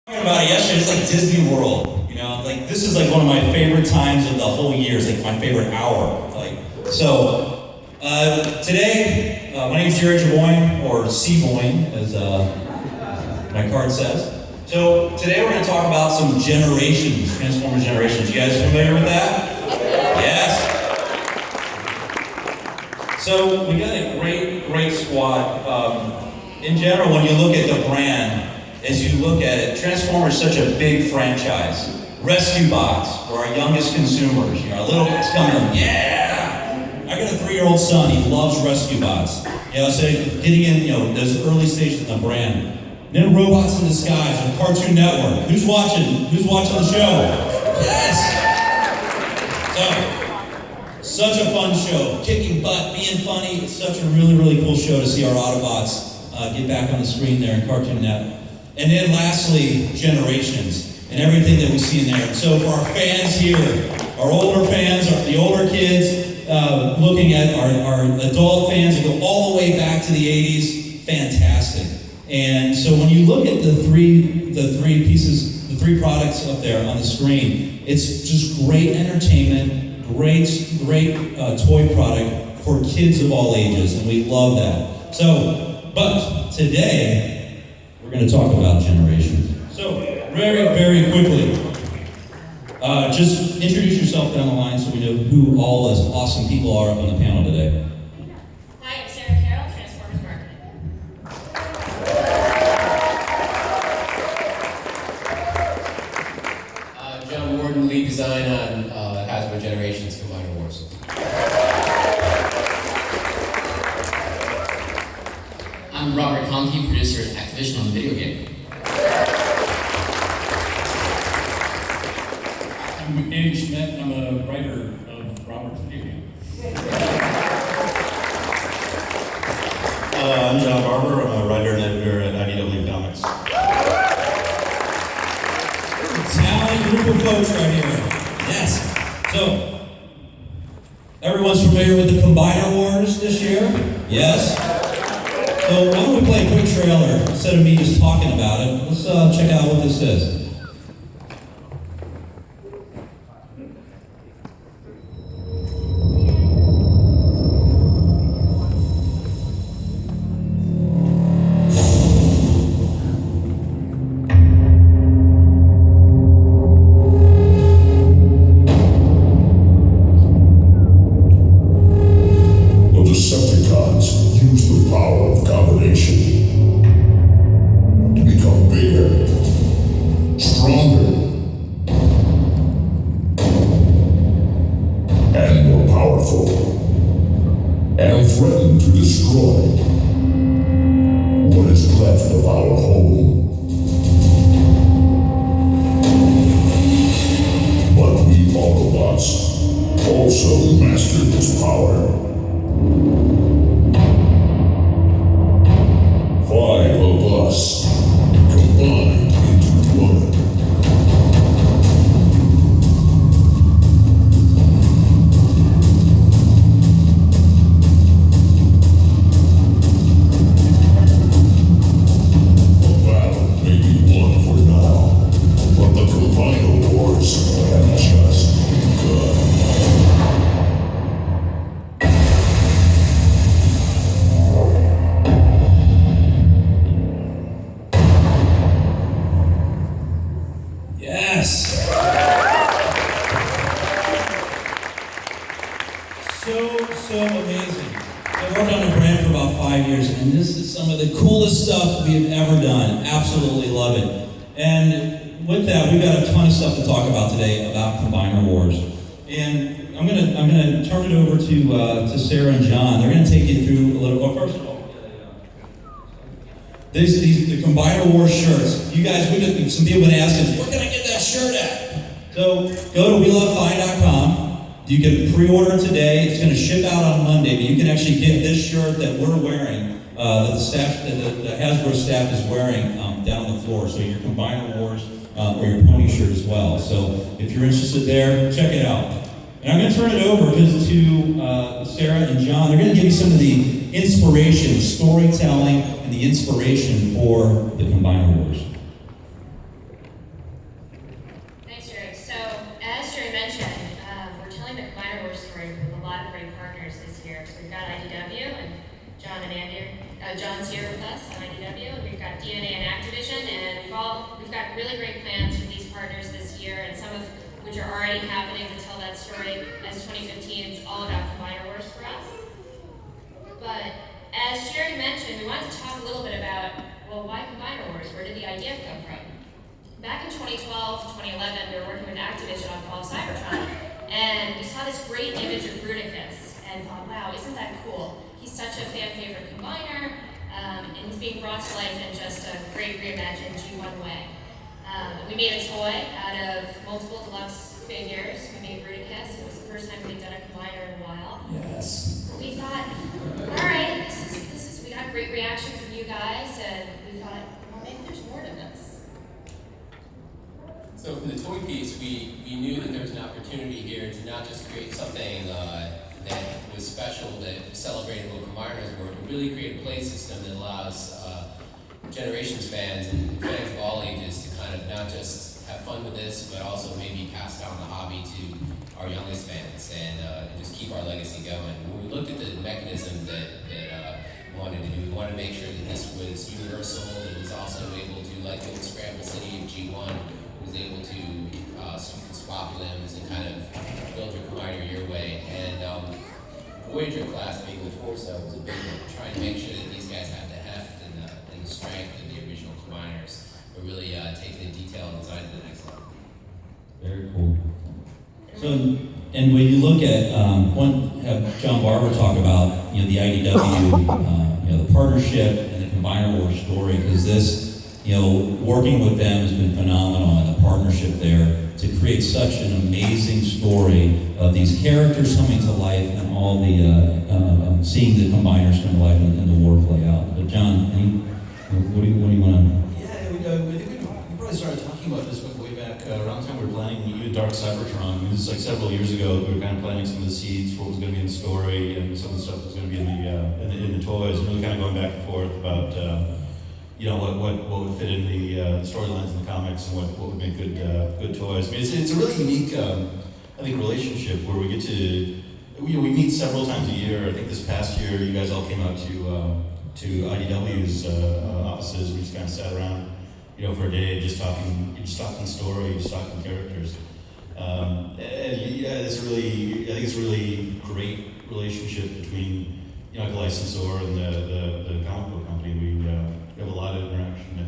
About it yesterday, it's like Disney World, you know, like this is like one of my favorite times of the whole year. It's like my favorite hour. Today, my name is Jerry Javoyne, or C-Boyne, as my card says. So today we're going to talk about some generations, Transformers generations. You guys familiar with that? Yes. So we got a great squad. In general, when you look at the brand, as you look at it, Transformers is such a big franchise. Rescue Bots, for our youngest consumers. You know, our little kids come in, yeah! I got a 3-year-old son, he loves Rescue Bots. You know, so getting in, you know, those early stages of the brand. Then Robots in Disguise on Cartoon Network. Who's watching the show? Yes! So, such a fun show. Kicking butt, being funny. It's such a really cool show to see our Autobots get back on the screen there in Cartoon Network. And then lastly, generations and everything that we see in there. And so for our fans here, our older fans, the older kids, looking at our adult fans that go all the way back to the 80s, fantastic. And so when you look at the three products up there on the screen, it's just great entertainment, great toy product for kids of all ages, and we love that. So, but today, we're going to talk about generations. So, very quickly, just introduce yourself down the line so we know who all those awesome people are up on the panel today. Hi, I'm Sarah Carroll, Transformers Marketing. John Warden, lead design on Hasbro Generations Combiner Wars. I'm Robert Conkey, producer at Activision on the video game. I'm Andy Schmidt. I'm a writer of Robert's video game. I'm John Barber. I'm a writer and editor at IDW Comics. Talented group of folks right here. Yes. So, everyone's familiar with the Combiner Wars this year? Yes? So why don't we play a quick trailer instead of me just talking about it? Let's check out what this is. The Decepticons use the power of combination to become bigger, stronger, and more powerful, and threaten to destroy what is left of our home. But we Autobots also mastered this power. 5 of us combined into one. A battle may be won for now, but the Combiner Wars have just begun. Yes. So amazing. I've worked on a brand for about 5 years, and this is some of the coolest stuff we have ever done. Absolutely love it. And with that, we've got a ton of stuff to talk about today about Combiner Wars. And I'm gonna turn it over to Sarah and John. They're gonna take you through a little. Well, first of all, the Combiner Wars shirts. You guys, some people have been asking, where can I get that shirt at? So go to WeLoveFi.com. You can pre-order today. It's going to ship out on Monday, but you can actually get this shirt that we're wearing, that the Hasbro staff is wearing down on the floor. So your Combiner Wars or your pony shirt as well. So if you're interested there, check it out. And I'm going to turn it over to Sarah and John. They're going to give you some of the inspiration, storytelling, and the inspiration for the Combiner Wars. got really great plans with these partners this year, and some of which are already happening to tell that story, as 2015 is all about Combiner Wars for us. But as Jerry mentioned, we wanted to talk a little bit about, well, why Combiner Wars? Where did the idea come from? Back in 2012, 2011, we were working with Activision on Fall of Cybertron, and we saw this great image of Bruticus, and thought, wow, isn't that cool? He's such a fan favorite combiner, and he's being brought to life in just a great reimagined G1 way. We made a toy out of multiple deluxe figures. We made Bruticus. It was the first time we'd done a combiner in a while. Yes. We thought, all right, we got great reaction from you guys, and we thought, well, maybe there's more to this. So from the toy piece, we knew that there was an opportunity here to not just create something that was special, that celebrated what combiners were, but really create a play system that allows Generations fans and fans of all ages to kind of not just have fun with this, but also maybe pass down the hobby to our youngest fans and just keep our legacy going. When we looked at the mechanism that we wanted to do, we wanted to make sure that this was universal, it was also able to, like the old Scramble City of G1, was able to swap limbs and kind of build your combiner your way. And Voyager class being the torso was a big one, trying to make sure that these guys have the heft and the strength of the original combiners, but really taking the detail and design to the next level. Very cool. So, and when you look at, have John Barber talk about, the IDW, the partnership and the Combiner Wars story, because this, working with them has been phenomenal, and the partnership there to create such an amazing story of these characters coming to life and all the, seeing the combiners come to life and the war play out. But John, what do you want to? Yeah, I think we probably started talking about this way back around the time we were planning even Dark Cybertron. This is like several years ago. We were kind of planting some of the seeds for what was going to be in the story and some of the stuff that was going to be in the toys, and really kind of going back and forth about what would fit in the storylines in the comics and what would make good toys. I mean, it's a really unique I think relationship where we get to we meet several times a year. I think this past year you guys all came out to IDW's offices. We just kind of sat around, for a day, just talking story, just talking characters. And yeah, I think it's a really great relationship between the licensor and the comic book company. We have a lot of interaction,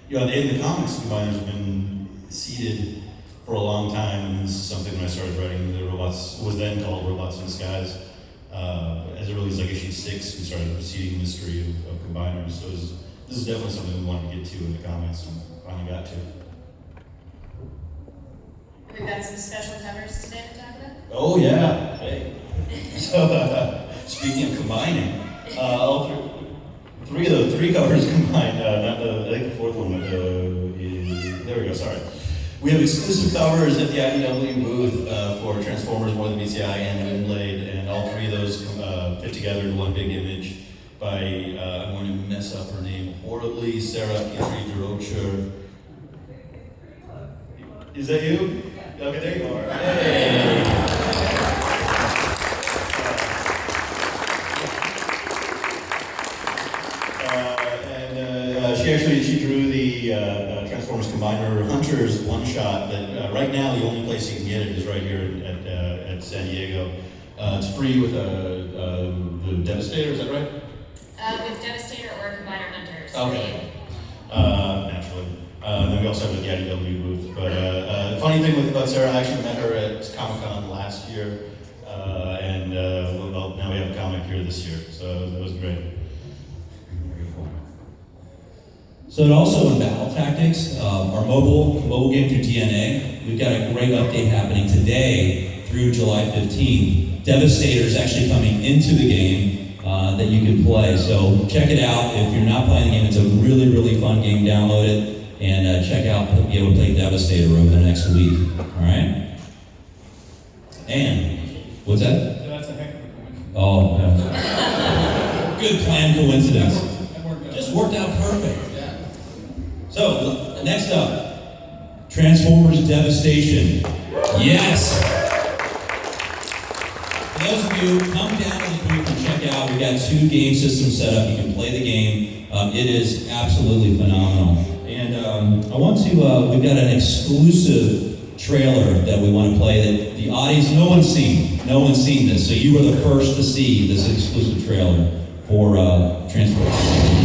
and in the comics, combiners have been seeded for a long time, and this is something when I started writing the robots, it was then called Robots in Disguise. As early as issue 6, we started seeding the mystery of combiners. So this is definitely something we wanted to get to in the comics, and finally got to. We've got some special covers today to talk about. Oh yeah, hey. So speaking of combining, all three covers combined. I think the fourth one is there. We go. Sorry. We have exclusive covers at the IDW booth for Transformers, More Than BCI, and Windblade, and all three of those fit together in one big image by, I'm going to mess up her name horribly, Sarah Petrie-Durocher. Is that you? Okay, there you are. Hey. She drew the Transformers Combiner Hunters one-shot that right now the only place you can get it is right here at San Diego. It's free with the Devastator, is that right? With Devastator or Combiner Hunters. Okay. Naturally. Then we also have the IDW booth. But the funny thing about Sarah, I actually met her at Comic-Con last year, and now we have a comic here this year, so that was great. So it also in Battle Tactics, our mobile game through DNA, we've got a great update happening today through July 15th. Devastator is actually coming into the game that you can play. So check it out. If you're not playing the game, it's a really, really fun game. Download it and check out, be able to play Devastator over the next week. All right? And, what's that? Yeah, that's a heck of a coincidence. Oh, yeah. Good planned coincidence. That worked out. Just worked out perfect. So, next up, Transformers Devastation. Yes! For those of you, come down to the booth and check out. We've got 2 game systems set up. You can play the game. It is absolutely phenomenal. And I want to we've got an exclusive trailer that we want to play that the audience, no one's seen this, so you were the first to see this exclusive trailer for Transformers.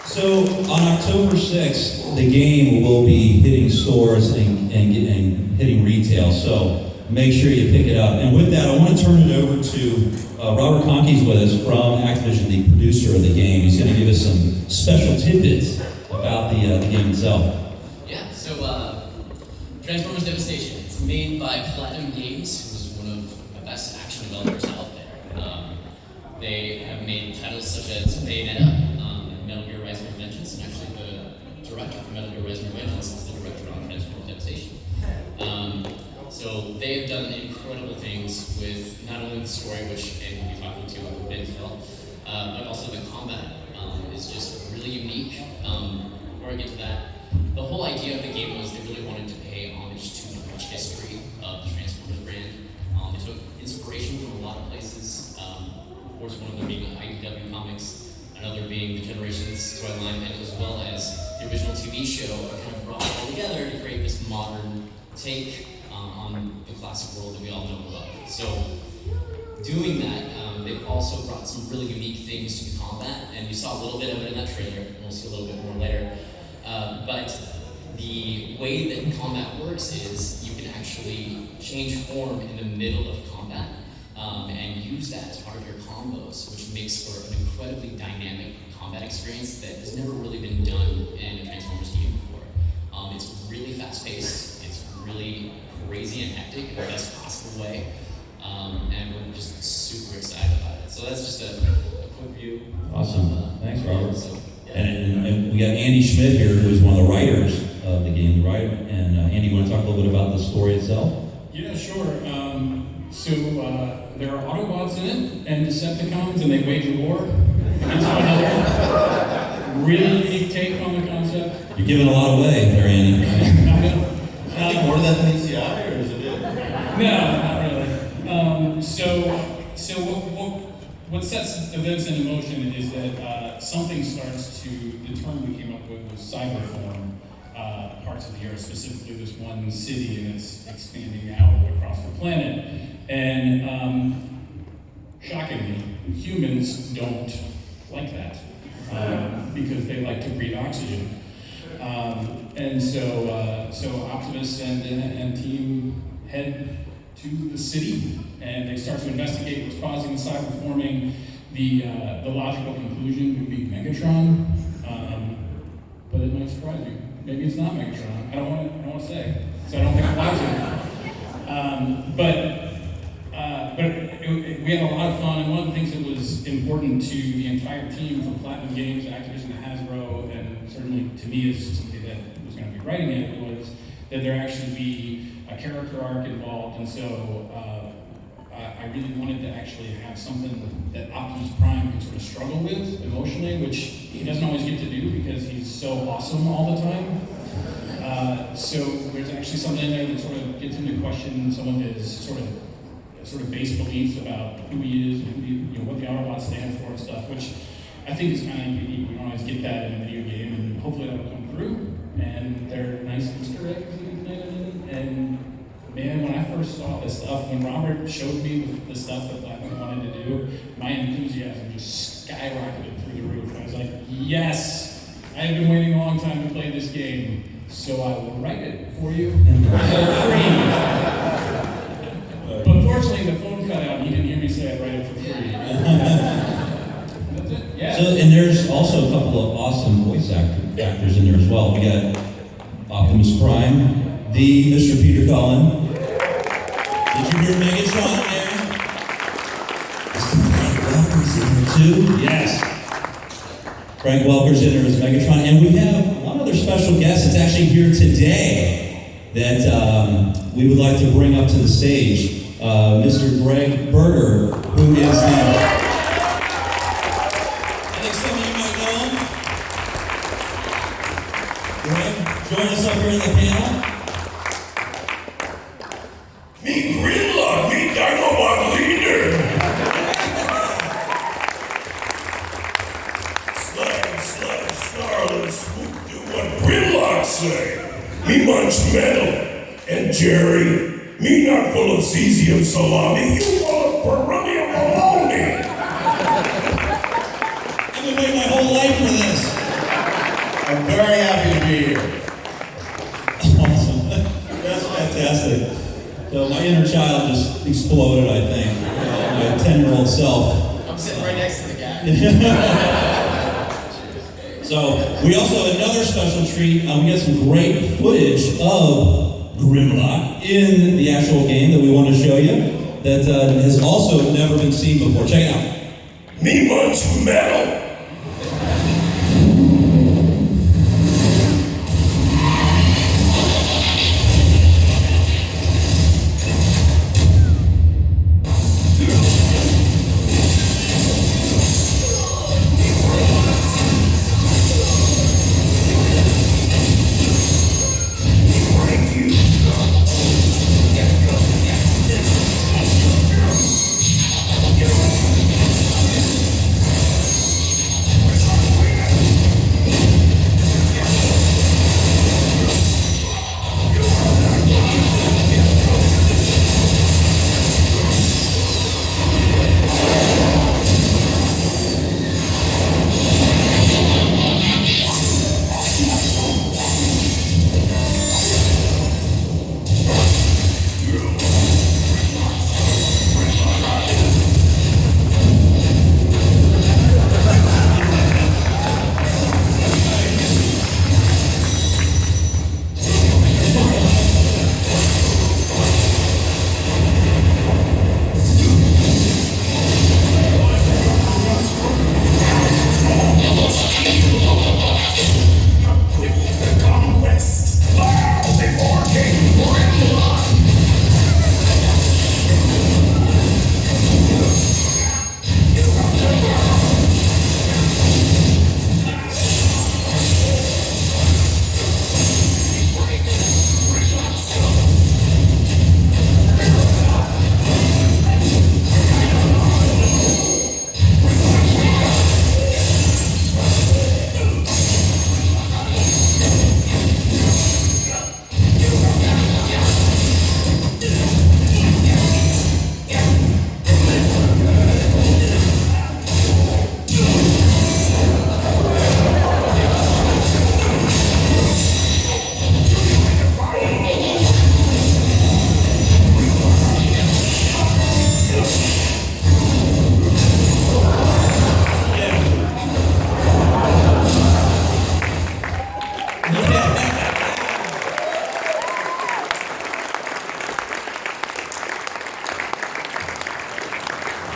So on October 6th, the game will be hitting stores and hitting retail. So make sure you pick it up. And with that, I want to turn it over to Robert Conkey's with us from Activision, the producer of the game. He's going to give us some special tidbits about the game itself. Yeah. So Transformers Devastation. It's made by Platinum Games, who's one of the best action developers out there. They have made titles such as Bayonetta. Metal Gear Rising Revengeance, and actually the director for Metal Gear Rising Revengeance is the director on Transformers Devastation. So they have done incredible things with not only the story, which and we'll be talking to a bit as well, but also the combat is just really unique. Before I get to that, the whole idea of the game was they really wanted to pay homage to the rich history of the Transformers brand. They took inspiration from a lot of places. Of course, one of them being IDW Comics. Another being the Generations storyline, and as well as the original TV show are kind of brought all together to create this modern take on the classic world that we all know and love. So, doing that, they've also brought some really unique things to the combat, and you saw a little bit of it in that trailer, and we'll see a little bit more later. But the way that combat works is you can actually change form in the middle of combat. And use that as part of your combos, which makes for an incredibly dynamic combat experience that has never really been done in a Transformers game before. It's really fast-paced, it's really crazy and hectic in the best possible way, and we're just super excited about it. So that's just a quick view. Awesome. Thanks, Robert. So, yeah. And we got Andy Schmidt here, who is one of the writers of the game, right? And Andy, you want to talk a little bit about the story itself? Yeah, sure. So there are Autobots in it, and Decepticons, and they wage a war against one another. Really unique take on the concept. You're giving a lot away there, Andy. Anything more to that than ACI, or is it it? No, not really. So what sets events in motion is that something starts to, the term we came up with was cyberform, parts of the Earth, specifically this one city, and it's expanding out across the planet. And shockingly, humans don't like that because they like to breathe oxygen. And so Optimus and team head to the city, and they start to investigate what's causing the cyberforming. The logical conclusion would be Megatron, but it might surprise you. Maybe it's not Megatron. I don't want to say, so I don't think it was. But we had a lot of fun, and one of the things that was important to the entire team from Platinum Games, Activision, to Hasbro, and certainly to me as somebody that was going to be writing it, was that there actually be a character arc involved, and so I really wanted to actually have something that Optimus Prime could sort of struggle with emotionally, which he doesn't always get to do because he's so awesome all the time. So there's actually something in there that sort of gets into question some of his sort of base beliefs about who he is and what the Autobots stand for and stuff, which I think is kind of unique. We don't always get that in a video game, and hopefully that'll come through. And they're nice Easter eggs that you can play in. And man, when I first saw this stuff, when Robert showed me the stuff that Blackman wanted to do, my enthusiasm just skyrocketed through the roof. I was like, yes, I have been waiting a long time to play this game, so I will write it for you for free. But fortunately, the phone cut out, and he didn't hear me say I'd write it for free. That's it. Yeah. So, and there's also a couple of awesome voice actors in there as well. We got Optimus Prime, the Mr. Peter Cullen. Did you hear Megatron in there? Frank Welker's in there too. Yes. Frank Welker's in there as Megatron, and we have one other special guest that's actually here today that we would like to bring up to the stage. Mr. Greg Berger, who is the... I think some of you might know him. Greg, join us up here in the panel. Me Gridlock, me Dinobot leader. Slag, snarl, swoop, do what Gridlock say. Me munch metal, and Jerry, me not full of cesium salami, you full of beryllium baloney. I've been waiting my whole life for this. I'm very happy to be here. Awesome. That's fantastic. So my inner child just exploded, I think. My 10-year-old self. I'm sitting right next to the guy. So we also have another special treat. We got some great footage of Grimlock in the actual game that we want to show you that has also never been seen before. Check it out. Me munch metal.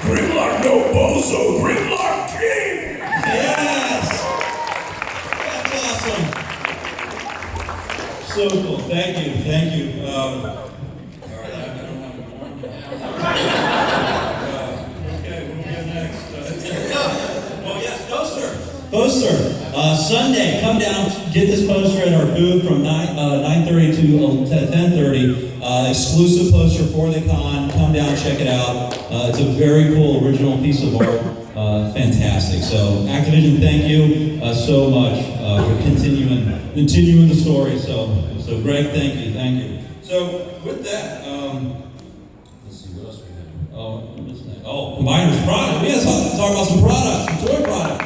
Grimlock no bozo, Grimlock king! Yes! That's awesome. So cool. Thank you. All right, I don't have any more. Okay, we'll get next. Oh yes, Poster. Sunday, come down, get this poster at our booth from 9:30 to 10:30. Exclusive poster for the con. Come down, check it out. It's a very cool original piece of art. Fantastic. So Activision, thank you so much for continuing the story. So Greg, thank you. So with that, let's see what else we have. Oh, Combiners product. We got to talk about some products, some toy product.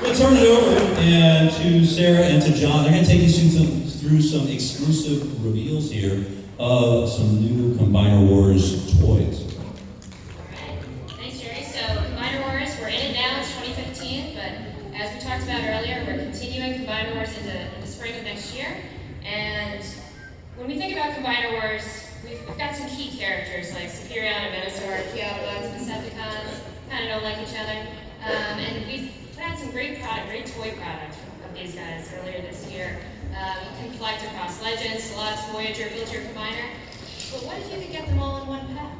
We'll turn it over and to Sarah and to John. They're going to take you through some exclusive reveals here of some new Combiner Wars toys. Alright, thanks Jerry. So Combiner Wars, we're in it now, it's 2015, but as we talked about earlier, we're continuing Combiner Wars into spring of next year. And when we think about Combiner Wars, we've got some key characters like Superion and Venusaur, key Autobots, and Decepticons, kind of don't like each other. And we've put out some great toy product of these guys earlier this year. You can collect across Legends, Deluxe, Voyager, Build Your Combiner. But what if you could get them all in one pack?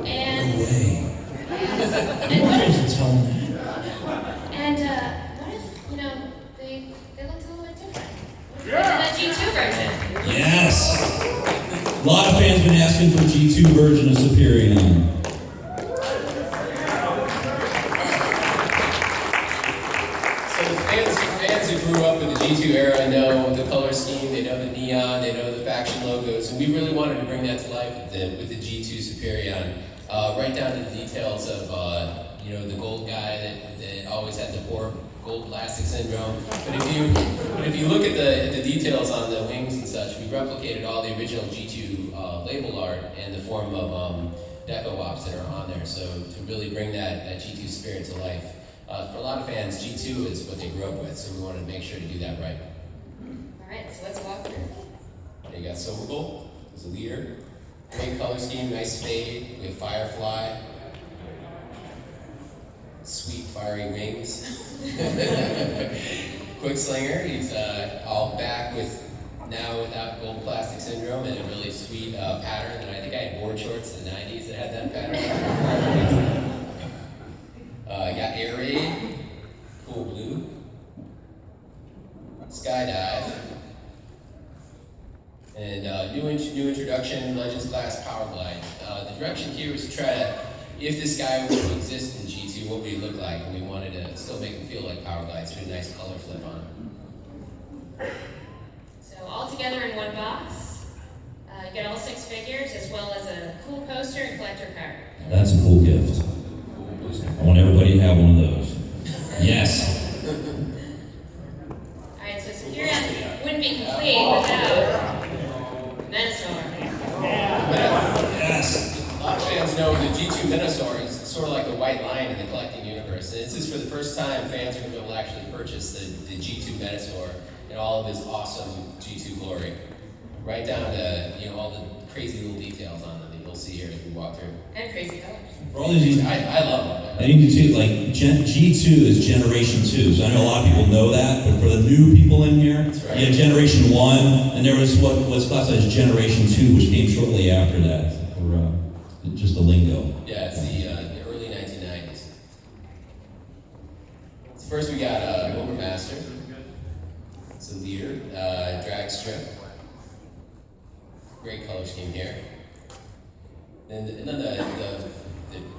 And what if, they looked a little bit different? That G2 version. Yes! A lot of fans been asking for G2 version of Superion. Fans who grew up in the G2 era know the color scheme, they know the neon, they know the faction logos, and we really wanted to bring that to life with the G2 Superion. Right down to the details of the gold guy that always had the poor gold plastic syndrome. But if you look at the details on the wings and such, we replicated all the original G2 label art in the form of deco ops that are on there. So to really bring that G2 spirit to life. For a lot of fans, G2 is what they grew up with, so we wanted to make sure to do that right. Alright, so let's walk through. You got Silver Gold as a leader. Great color scheme, nice fade. We have Firefly. Sweet fiery wings. Quickslinger, he's all back now without gold plastic syndrome and a really sweet pattern. And I think I had board shorts in the 90s that had that pattern. Got Air Raid, cool blue, Skydive, and new introduction, Legends class Power Glide. The direction here was to try to, if this guy were to exist in G2, what would he look like? And we wanted to still make him feel like Power Glide, so we had a nice color flip on him. So all together in one box, you get all 6 figures as well as a cool poster and collector card. That's a cool gift. I want everybody to have one of those. Yes. Alright, so Superion wouldn't be complete without Venusaur. Yes. A lot of fans know the G2 Minosaur is sort of like the white lion in the collecting universe. And this is for the first time fans are going to be able to actually purchase the G2 Minosaur in all of his awesome G2 glory. Right down to all the crazy little details on them that you'll see here as we walk through. And crazy colors. For all these, I love them. I need to like G2 is Generation 2, so I know a lot of people know that, but for the new people in here, right. You had Generation 1, and there was what's classified as Generation 2, which came shortly after that, for just the lingo. Yeah, it's the early 1990s. So first we got Overmaster. It's a leader, drag strip. Great color scheme here. And then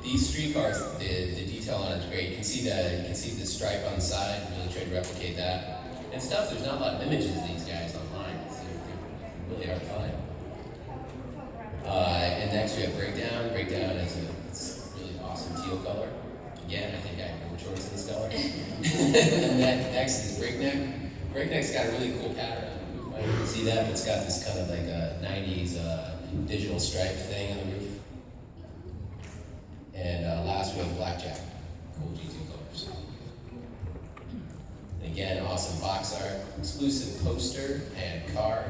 these street cars, the detail on it is great. You can see the stripe on the side. Really tried to replicate that. And stuff. There's not a lot of images of these guys online. They're really hard to find. And next we have Breakdown. Breakdown is it's a really awesome teal color. Again, I think I have board shorts in this color. And then next is Breakneck. Breakneck's got a really cool pattern. You can see that, but it's got this kind of like a 90s digital stripe thing on the roof. And last we have Blackjack, cool G2 colors. And again, awesome box art, exclusive poster and card.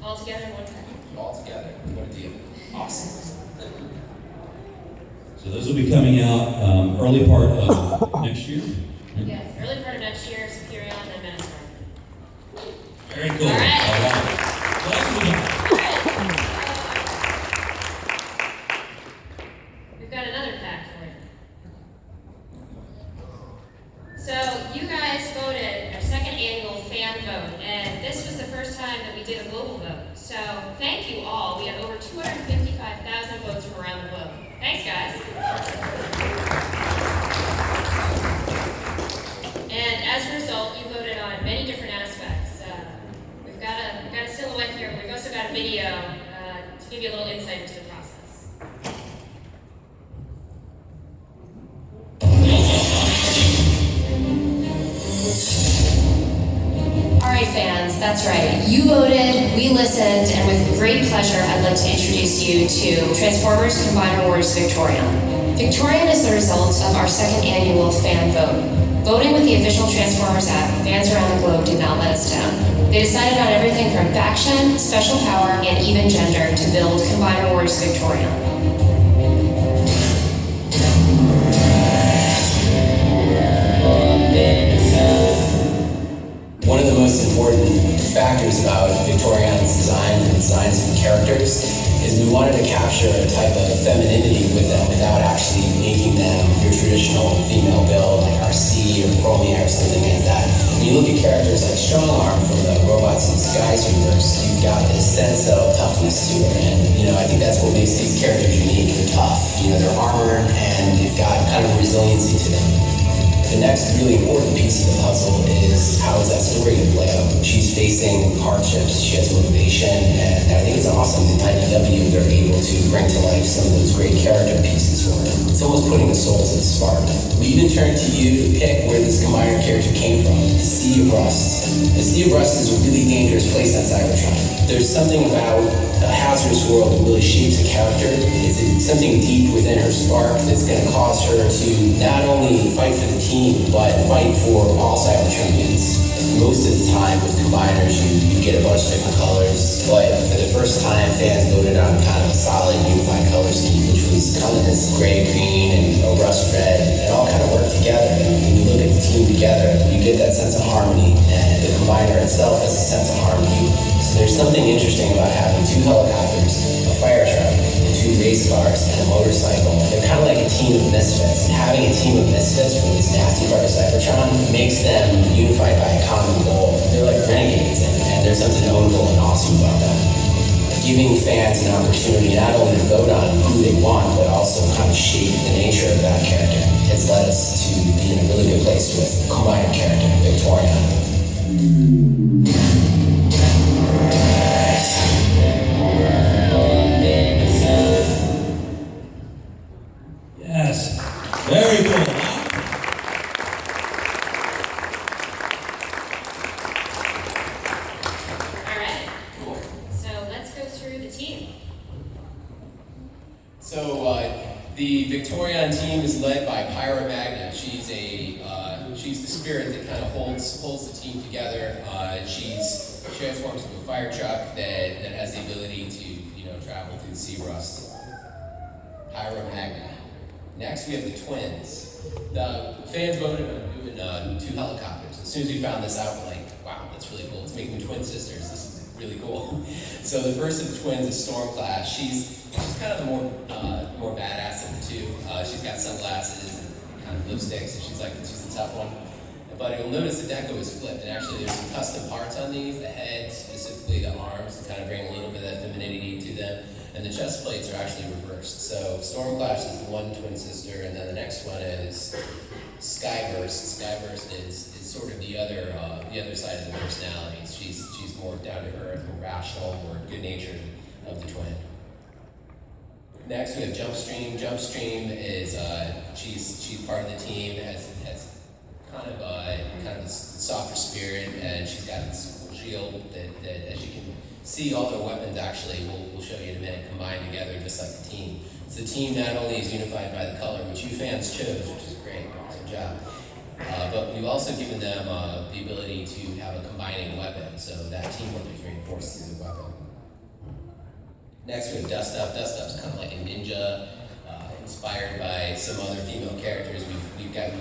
All together in one pack. All together, what a deal. Awesome. So those will be coming out early part of next year. Yes, early part of next year, Superion and Venusaur. Very cool. All right. What else we got? We've got another pack for you. did a global vote. So thank you all. We had over 255,000 votes from around the globe. Thanks, guys. And as a result, you voted on many different aspects. We've got a silhouette here, but we've also got a video to give you a little insight into the process. All right, fans, that's right. You voted, we listened, and with great pleasure, I'd like to introduce you to Transformers Combiner Wars Victorion. Victorion is the result of our second annual fan vote. Voting with the official Transformers app, fans around the globe did not let us down. They decided on everything from faction, special power, and even gender to build Combiner Wars Victorion. One of the most important factors about Victorion's design and the designs of the characters is we wanted to capture a type of femininity with them without actually making them your traditional female build like RC or Chromia or something like that. When you look at characters like Strongarm from the Robots in Disguise universe, you've got this sense of toughness to it, and I think that's what makes these characters unique. They're tough, they're armored, and they've got kind of resiliency to them. The next really important piece of the puzzle is how is that story going to play out? She's facing hardships, she has motivation, and I think it's awesome that IDW they're able to bring to life some of those great character pieces for her. It's almost putting a soul to the spark. We even turn to you to pick where this Combiner character came from, the Sea of Rust. The Sea of Rust is a really dangerous place on Cybertron. There's something about a hazardous world that really shapes a character. It's something deep within her spark that's going to cause her to not only fight for the team, but fight for all Cybertronians. Most of the time with Combiners, you get a bunch of different colors, but for the first time, fans voted on kind of a solid unified color scheme, which was kind of this gray, green, and a rust red. It all kind of worked together. And when you look at the team together, you get that sense of harmony, and the Combiner itself has a sense of harmony. So there's something interesting about having two helicopters, a fire truck, and two race cars, and a motorcycle. They're kind of like a team of misfits, and having a team of misfits from this nasty part of Cybertron makes them unified by a common goal. They're like renegades, and there's something notable and awesome about that. Giving fans an opportunity not only to vote on who they want, but also kind of shape the nature of that character has led us to be in a really good place with Combiner character, Victorion. Yes, very cool. All right. Cool. So let's go through the team. So the Victorion team is led by Pyra Magna. She's the spirit that kind of holds the team together. She transforms into a fire truck that has the ability to travel through the sea rust. Pyra Magna. Next we have the twins. The fans voted on doing two helicopters. As soon as we found this out, we're like, wow, that's really cool. Let's make them twin sisters. This is really cool. So the first of the twins is Stormclash. She's kind of the more badass of the two. She's got sunglasses and kind of lipstick, so she's the tough one. But you'll notice the deco is flipped, and actually there's some custom parts on these. The head, specifically the arms, to kind of bring a little bit of that femininity to them. And the chest plates are actually reversed. So Stormclash is the one twin sister, and then the next one is Skyburst. Skyburst is sort of the other side of the personalities. She's more down to earth, more rational, more good natured of the twin. Next we have Jumpstream. Jumpstream is she's part of the team, has kind of a softer spirit, and she's got this cool shield that as you can see, all their weapons actually, we'll show you in a minute, combine together just like the team. So the team not only is unified by the color, which you fans chose, which is great, good job, but we've also given them the ability to have a combining weapon, so that teamwork is reinforced through the weapon. Next we have Dust Up. Dust Up's kind of like a ninja, inspired by some other female characters. We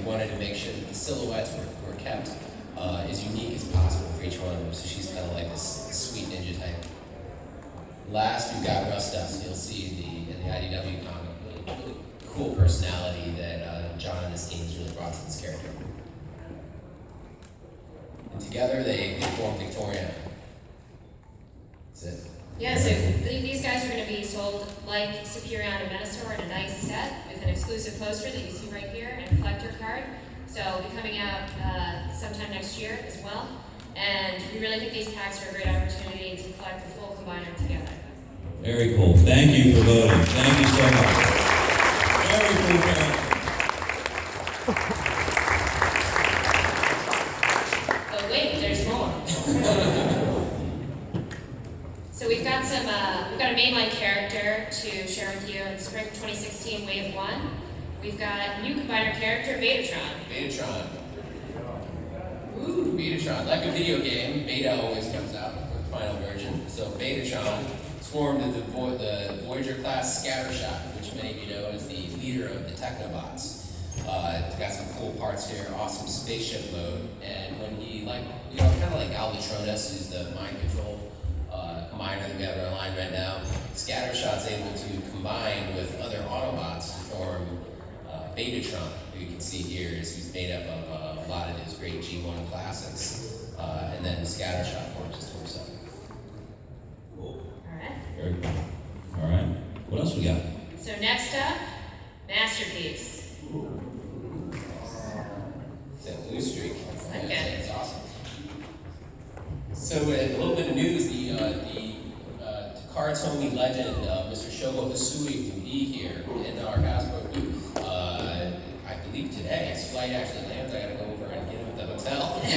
wanted to make sure that the silhouettes were kept as unique as possible for each one of them, so she's kind of like this sweet ninja type. Last, we've got Rust Dust. You'll see in the IDW comic, really cool personality that John and his team has really brought to this character. And together they form Victorion. guys are going to be sold like Superior and Venusaur in a nice set with an exclusive poster that you see right here and a collector card. So it'll be coming out sometime next year as well. And we really think these packs are a great opportunity to collect the full combiner together. Very cool. Thank you for voting. Thank you so much. Very cool, Karen. But wait, there's more. So we've got a mainline character to share with you in Spring 2016 Wave 1. We've got new combiner character, Betatron. Betatron. Ooh, Betatron. Like a video game, Beta always comes out with the final version. So Betatron is formed in the Voyager class scattershot, which many of you know is the leader of the Technobots. It's got some cool parts here, awesome spaceship mode, and when he kind of like Albatronus, who's the mind control combiner that we have in our line right now, Scattershot's able to combine with other Autobots to form Betatron, who you can see here who's made up of a lot of his great G1 classics, and then Scattershot forms his torso. Cool. Alright. Very cool. All right. What else we got? So next up, Masterpiece. That blue streak. like it. It's awesome. So a little bit of news, the Cards Homie legend, Mr. Shogo Usui will be here in our Hasbro booth. I believe today. His flight actually lands. I gotta go over and get him at the hotel. and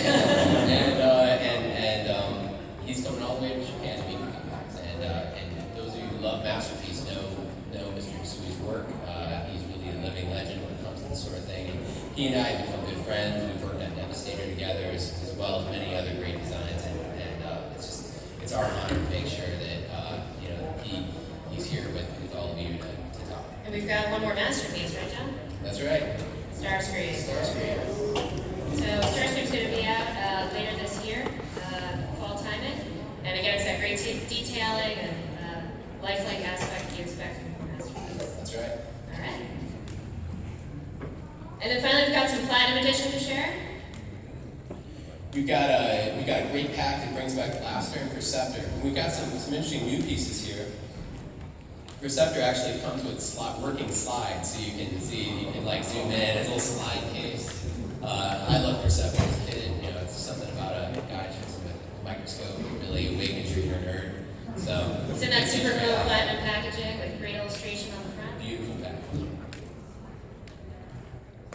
he's coming all the way to Japan to meet with you guys. And those of you who love Masterpiece know Mr. Usui's work. He's really a living legend when it comes to this sort of thing. And he and I have become good friends. We've worked at Devastator together as well as many other great designs. And it's our honor to make sure that he's here with all of you to talk. And we've got one more Masterpiece, right, John? That's right. Starscream. Starscream. So Starscream's going to be out later this year, fall timing. And again, it's that great detailing and lifelike aspect you expect from a Masterpiece. That's right. All right. And then finally, we've got some Platinum Edition to share. We've got a great pack that brings back Blaster and Perceptor. And we've got some interesting new pieces here. Perceptor actually comes with working slides, so you can zoom in, it's a little slide case. I love Perceptor as a kid. It's something about a guy with a microscope who really awakens your inner nerd. So It's in that super cool